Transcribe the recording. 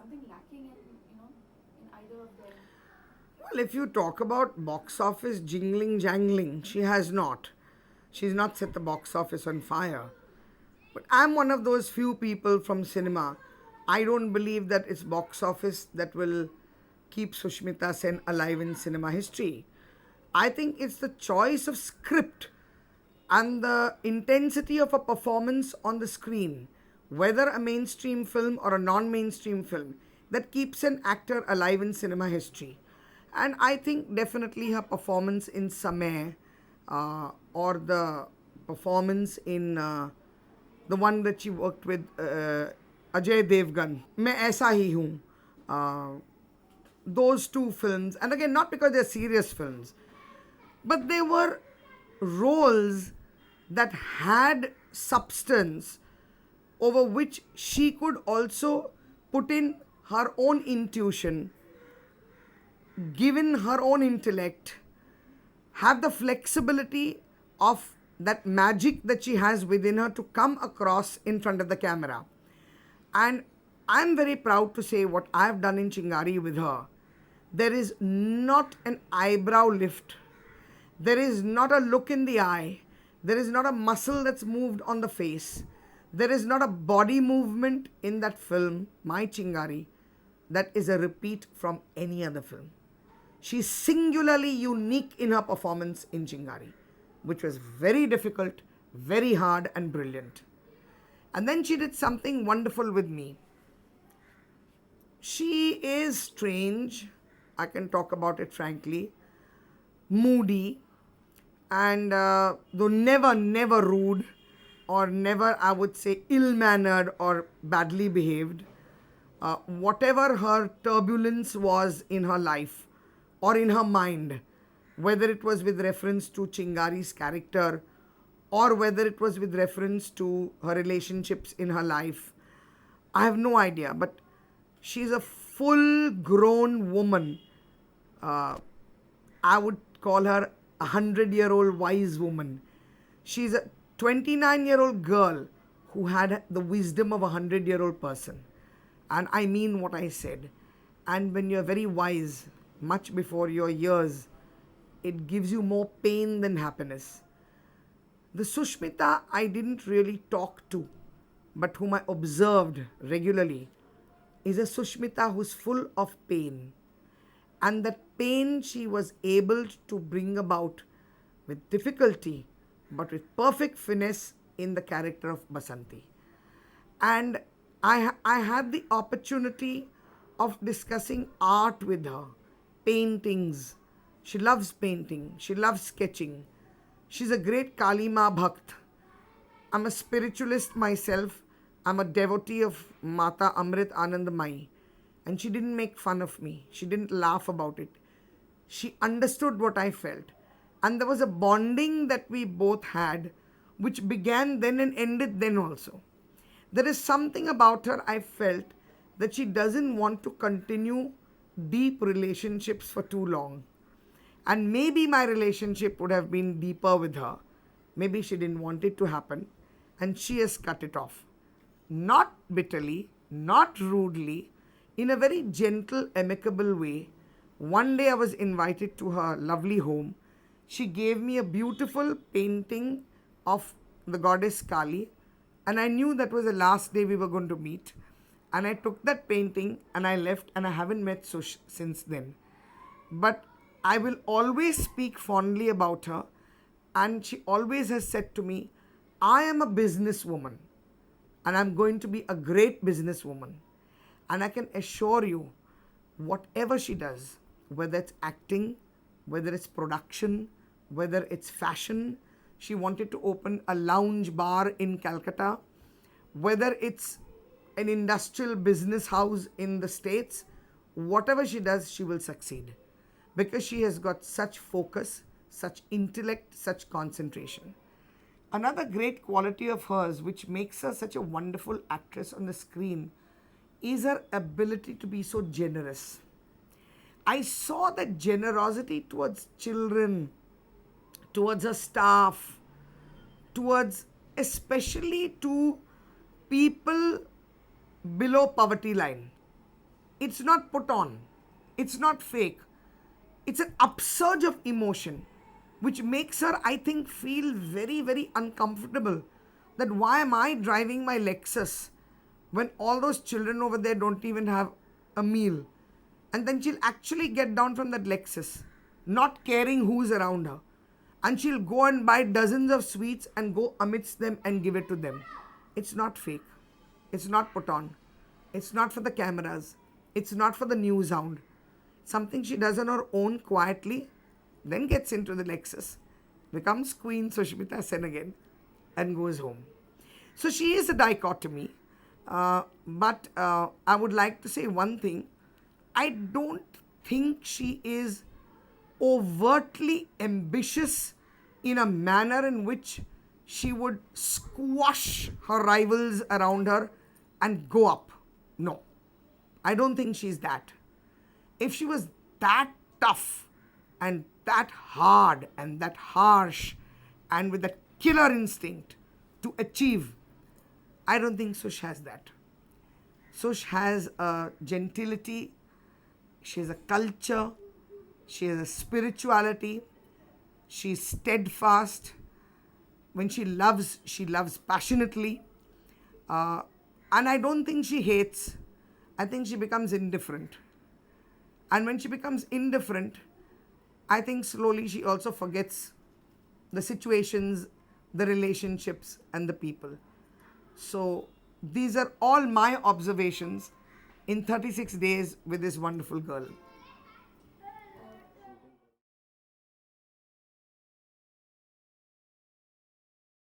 something lacking in either of them? Well, if you talk about box office jingling, jangling, she has not. She's not set the box office on fire. But I'm one of those few people from cinema. I don't believe that it's box office that will keep Sushmita Sen alive in cinema history. I think it's the choice of script and the intensity of a performance on the screen, whether a mainstream film or a non mainstream film, that keeps an actor alive in cinema history. And I think definitely her performance in Samay or the performance in the one that she worked with Ajay Devgan, मैं ऐसा ही हूँ, those two films, and again, not because they're serious films, but they were roles that had substance over which she could also put in her own intuition, given her own intellect, have the flexibility of that magic that she has within her to come across in front of the camera. And I'm very proud to say what I've done in Chingari with her. There is not an eyebrow lift. There is not a look in the eye. There is not a muscle that's moved on the face. There is not a body movement in that film, My Chingari, that is a repeat from any other film. She's singularly unique in her performance in Chingari, which was very difficult, very hard, and brilliant. And then she did something wonderful with me. She is strange, I can talk about it frankly, moody, and though never rude, or never, I would say, ill mannered or badly behaved, whatever her turbulence was in her life or in her mind, whether it was with reference to Chingari's character or whether it was with reference to her relationships in her life, I have no idea. But she's a full grown woman. I would call her a 100-year-old wise woman. She's a 29-year-old girl who had the wisdom of a 100-year-old person. And I mean what I said. And when you're very wise, much before your years, it gives you more pain than happiness. The Sushmita I didn't really talk to, but whom I observed regularly, is a Sushmita who's full of pain. And that pain she was able to bring about with difficulty, but with perfect finesse in the character of Basanti. And I had the opportunity of discussing art with her, paintings. She loves painting, she loves sketching. She's a great Kali Ma Bhakt. I'm a spiritualist myself. I'm a devotee of Mata Amrit Anandamai. And she didn't make fun of me. She didn't laugh about it. She understood what I felt. And there was a bonding that we both had, which began then and ended then also. There is something about her I felt that she doesn't want to continue deep relationships for too long. And maybe my relationship would have been deeper with her. Maybe she didn't want it to happen. And she has cut it off. Not bitterly, not rudely, in a very gentle, amicable way. One day I was invited to her lovely home. She gave me a beautiful painting of the goddess Kali. And I knew that was the last day we were going to meet. And I took that painting and I left, and I haven't met Sush since then. But I will always speak fondly about her. And she always has said to me, I am a businesswoman and I'm going to be a great businesswoman. And I can assure you, whatever she does, whether it's acting, whether it's production, whether it's fashion, she wanted to open a lounge bar in Calcutta, whether it's an industrial business house in the States, whatever she does, she will succeed. Because she has got such focus, such intellect, such concentration. Another great quality of hers, which makes her such a wonderful actress on the screen, is her ability to be so generous. I saw that generosity towards children, towards her staff, towards especially to people below poverty line. It's not put on. It's not fake. It's an upsurge of emotion, which makes her, I think, feel very, very uncomfortable. That why am I driving my Lexus when all those children over there don't even have a meal? And then she'll actually get down from that Lexus, not caring who's around her. And she'll go and buy dozens of sweets and go amidst them and give it to them. It's not fake. It's not put on. It's not for the cameras. It's not for the news hound. Something she does on her own quietly, then gets into the Lexus, becomes Queen Sushmita Sen again, and goes home. So she is a dichotomy. But I would like to say one thing. I don't think she is overtly ambitious in a manner in which she would squash her rivals around her and go up. No, I don't think she's that. If she was that tough and that hard and that harsh and with that killer instinct to achieve, I don't think Sush has that. Sush has a gentility, she has a culture, she has a spirituality, she's steadfast. When she loves passionately. And I don't think she hates. I think she becomes indifferent. And when she becomes indifferent, I think slowly she also forgets the situations, the relationships, and the people. So these are all my observations in 36 days with this wonderful girl.